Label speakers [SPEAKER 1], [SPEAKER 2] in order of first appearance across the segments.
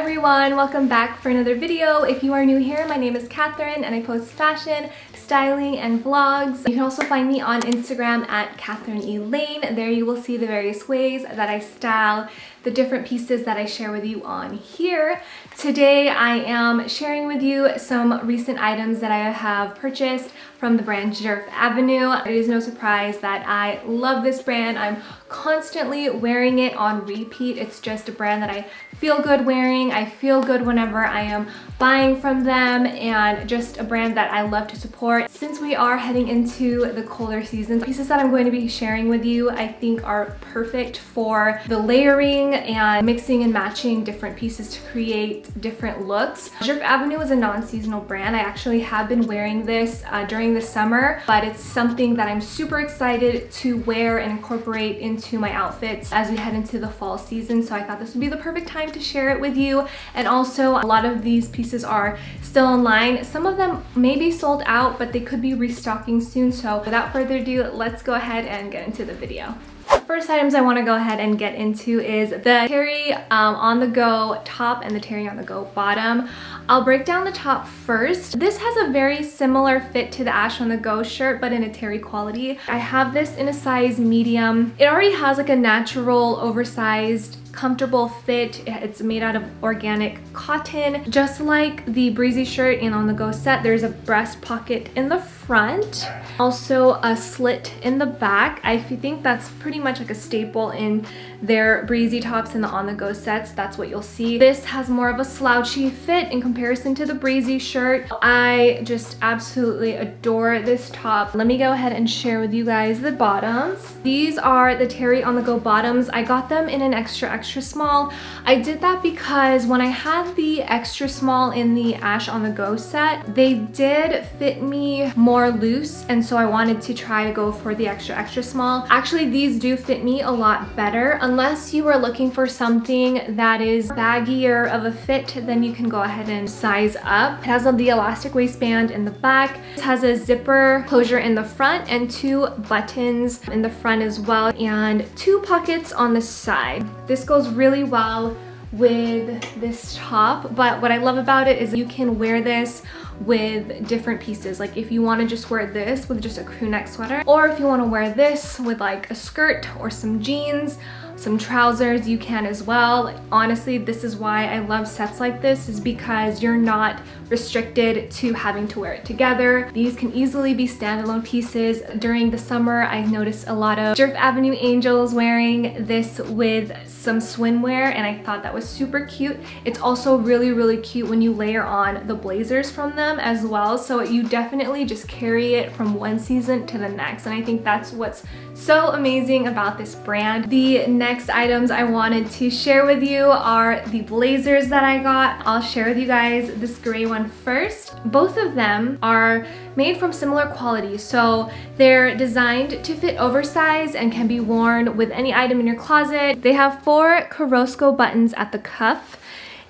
[SPEAKER 1] everyone, welcome back for another video. If you are new here, my name is Catherine and I post fashion, styling, and vlogs. You can also find me on Instagram at Catherine E. Lane. There you will see the various ways that I style the different pieces that I share with you on here. Today I am sharing with you some recent items that I have purchased from the brand Jerf Avenue. It is no surprise that I love this brand. I'm constantly wearing it on repeat. It's just a brand that I feel good wearing. I feel good whenever I am buying from them, and just a brand that I love to support. Since we are heading into the colder seasons, pieces that I'm going to be sharing with you I think are perfect for the layering and mixing and matching different pieces to create different looks. Jerf Avenue is a non-seasonal brand. I actually have been wearing this during the summer, but it's something that I'm super excited to wear and incorporate into my outfits as we head into the fall season. So I thought this would be the perfect time to share it with you. And also, a lot of these pieces are still online. Some of them may be sold out, but they could be restocking soon. So without further ado, let's go ahead and get into the video. The first items I want to go ahead and get into is the Terry on the go top and the Terry on the go bottom. I'll break down the top first. This has a very similar fit to the Ash on the Go shirt, but in a terry quality. I have this in a size medium. It already has like a natural oversized comfortable fit. It's made out of organic cotton. Just like the Breezy shirt and on the go set, there's a breast pocket in the front, also a slit in the back. I think that's pretty much like a staple in their Breezy tops and the on the go sets. That's what you'll see. This has more of a slouchy fit in comparison to the Breezy shirt. I just absolutely adore this top. Let me go ahead and share with you guys the bottoms. These are the Terry on the go bottoms. I got them in an extra small. I did that because when I had the extra small in the Ash on the Go set, they did fit me more loose, and so I wanted to try to go for the extra small. Actually, these do fit me a lot better. Unless you are looking for something that is baggier of a fit, then you can go ahead and size up. It has the elastic waistband in the back. It has a zipper closure in the front and two buttons in the front as well, and two pockets on the side. This goes really well with this top, but what I love about it is you can wear this with different pieces. Like if you want to just wear this with just a crew neck sweater, or if you want to wear this with like a skirt or some jeans, some trousers, you can as well. Honestly, this is why I love sets like this, is because you're not restricted to having to wear it together. These can easily be standalone pieces. During the summer, I noticed a lot of Jerf Avenue Angels wearing this with some swimwear, and I thought that was super cute. It's also really cute when you layer on the blazers from them as well, so you definitely just carry it from one season to the next, and I think that's what's so amazing about this brand. The next items I wanted to share with you are the blazers that I got. I'll share with you guys this gray one first. Both of them are made from similar quality, so they're designed to fit oversized and can be worn with any item in your closet. They have 4 Carrasco buttons at the cuff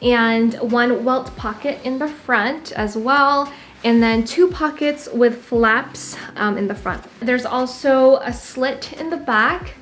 [SPEAKER 1] and 1 welt pocket in the front as well, and then 2 pockets with flaps in the front. There's also a slit in the back,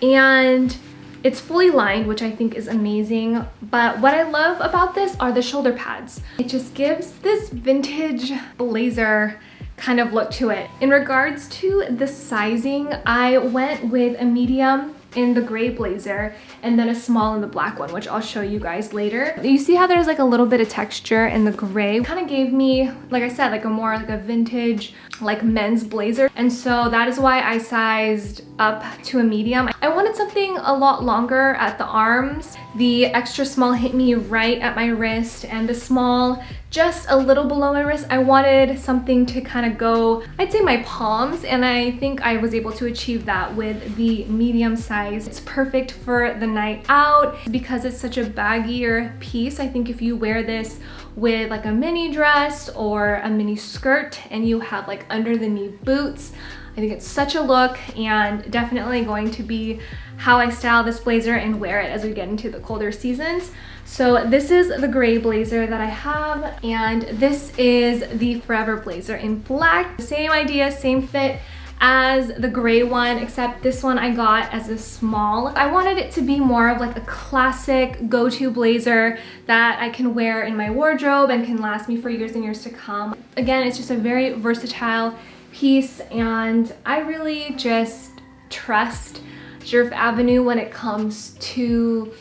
[SPEAKER 1] and it's fully lined, which I think is amazing. But what I love about this are the shoulder pads. It just gives this vintage blazer kind of look to it. In regards to the sizing, I went with a medium in the gray blazer and then a small in the black one, which I'll show you guys later. You see how there's like a little bit of texture in the gray? Kind of gave me, like I said, like a more like a vintage like men's blazer, and so that is why I sized up to a medium. I wanted something a lot longer at the arms. The extra small hit me right at my wrist, and the small just a little below my wrist. I wanted something to kind of go, I'd say, my palms, and I think I was able to achieve that with the medium size. It's perfect for the night out because it's such a baggier piece. I think if you wear this with like a mini dress or a mini skirt and you have like under the knee boots, I think it's such a look, and definitely going to be how I style this blazer and wear it as we get into the colder seasons. So this is the gray blazer that I have, and this is the Forever blazer in black. Same idea, same fit as the gray one, except this one I got as a small. I wanted it to be more of like a classic go-to blazer that I can wear in my wardrobe and can last me for years and years to come. Again, it's just a very versatile piece, and I really just trust Jerf Avenue when it comes to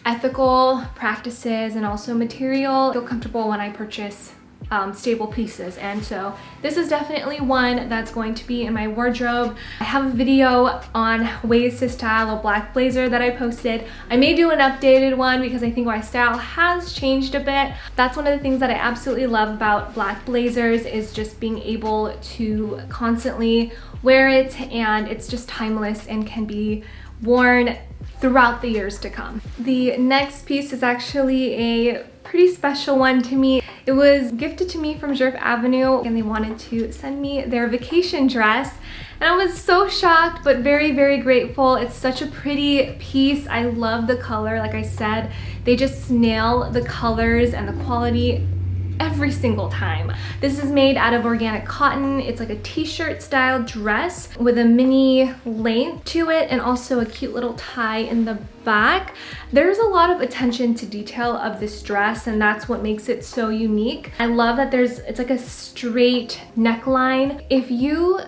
[SPEAKER 1] ethical practices and also material. I feel comfortable when I purchase stable pieces, and so this is definitely one that's going to be in my wardrobe. I have a video on ways to style a black blazer that I posted. I may do an updated one because I think my style has changed a bit. That's one of the things that I absolutely love about black blazers, is just being able to constantly wear it, and it's just timeless and can be worn throughout the years to come. The next piece is actually a pretty special one to me. It was gifted to me from Jerf Avenue, and they wanted to send me their vacation dress. And I was so shocked, but very, very grateful. It's such a pretty piece. I love the color. Like I said, they just nail the colors and the quality every single time. This is made out of organic cotton. It's like a t-shirt style dress with a mini length to it, and also a cute little tie in the back. There's a lot of attention to detail of this dress, and that's what makes it so unique. I love that it's like a straight neckline. If you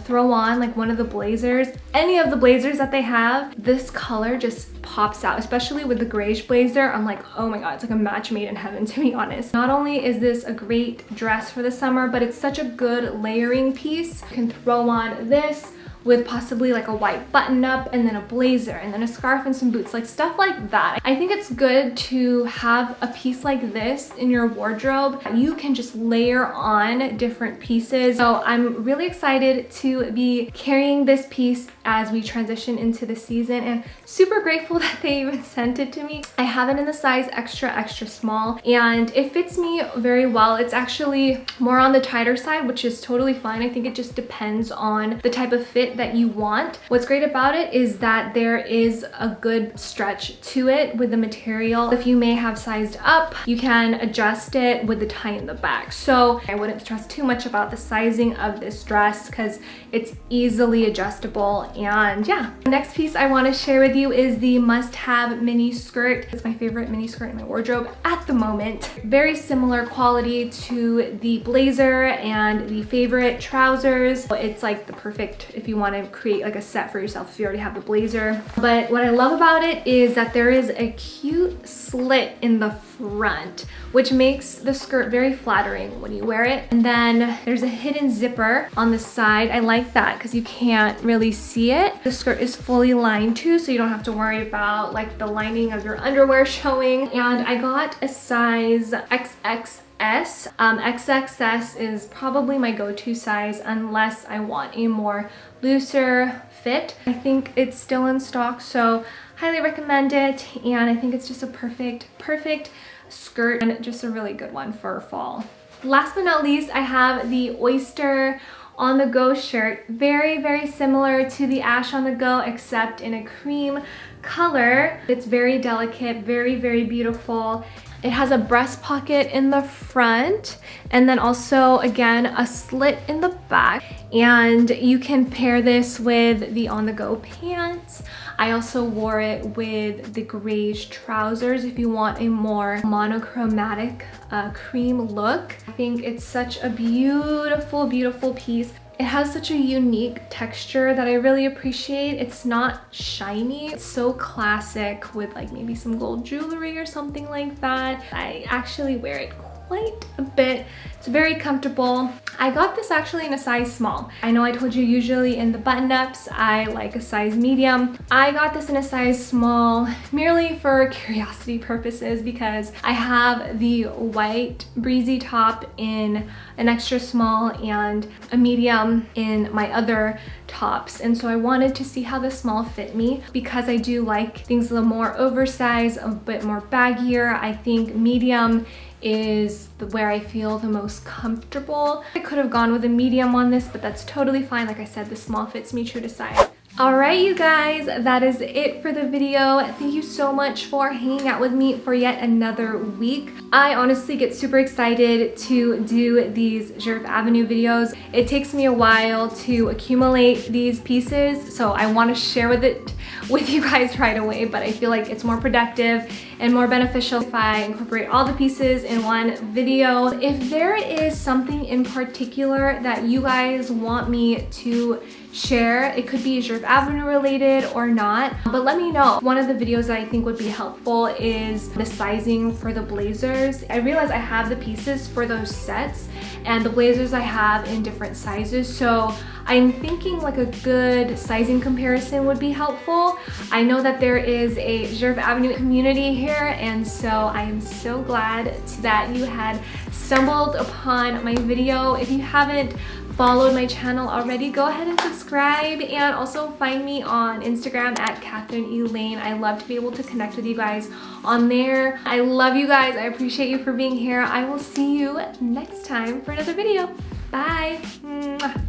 [SPEAKER 1] throw on like one of the blazers, any of the blazers that they have, this color just pops out, especially with the grayish blazer. I'm like, oh my god, it's like a match made in heaven, to be honest. Not only is this a great dress for the summer, but it's such a good layering piece. You can throw on this with possibly like a white button up, and then a blazer, and then a scarf and some boots, like stuff like that. I think it's good to have a piece like this in your wardrobe. You can just layer on different pieces. So I'm really excited to be carrying this piece as we transition into the season, and super grateful that they even sent it to me. I have it in the size extra, extra small, and it fits me very well. It's actually more on the tighter side, which is totally fine. I think it just depends on the type of fit that you want. What's great about it is that there is a good stretch to it with the material. If you may have sized up, you can adjust it with the tie in the back. So I wouldn't stress too much about the sizing of this dress because it's easily adjustable. And yeah, the next piece I want to share with you is the must-have mini skirt. It's my favorite mini skirt in my wardrobe at the moment. Very similar quality to the blazer and the favorite trousers. It's like the perfect if you want to create like a set for yourself if you already have the blazer. But what I love about it is that there is a cute slit in the front, which makes the skirt very flattering when you wear it. And then there's a hidden zipper on the side. I like that because you can't really see it. The skirt is fully lined too, so you don't have to worry about like the lining of your underwear showing. And I got a size XXS. XXS is probably my go-to size unless I want a more looser fit. I think it's still in stock, so highly recommend it. And I think it's just a perfect skirt, and just a really good one for fall. Last but not least, I have the Oyster On The Go shirt. Very, very similar to the Ash On The Go, except in a cream color. It's very delicate, very, very beautiful. It has a breast pocket in the front, and then also, again, a slit in the back. And you can pair this with the On The Go pants. I also wore it with the grayish trousers if you want a more monochromatic cream look. I think it's such a beautiful, beautiful piece. It has such a unique texture that I really appreciate. It's not shiny. It's so classic with like maybe some gold jewelry or something like that. I actually wear it quite a bit. It's very comfortable. I got this actually in a size small. I know I told you usually in the button-ups I like a size medium. I got this in a size small merely for curiosity purposes because I have the white breezy top in an extra small and a medium in my other tops, and so I wanted to see how the small fit me because I do like things a little more oversized, a bit more baggier. I think medium is where I feel the most comfortable. I could have gone with a medium on this, but that's totally fine. Like I said, the small fits me true to size. Alright you guys, that is it for the video. Thank you so much for hanging out with me for yet another week. I honestly get super excited to do these Jurf Avenue videos. It takes me a while to accumulate these pieces, so I want to share with you guys right away, but I feel like it's more productive and more beneficial if I incorporate all the pieces in one video. If there is something in particular that you guys want me to share, it could be Jurf Avenue related or not, but let me know. One of the videos that I think would be helpful is the sizing for the blazers. I realize I have the pieces for those sets and the blazers I have in different sizes, so I'm thinking like a good sizing comparison would be helpful. I know that there is a Jurf Avenue community here, and so I am so glad that you had stumbled upon my video. If you haven't followed my channel already, go ahead and subscribe, and also find me on Instagram at Catherine E. Lane. I love to be able to connect with you guys on there. I love you guys. I appreciate you for being here. I will see you next time for another video. Bye. Mwah.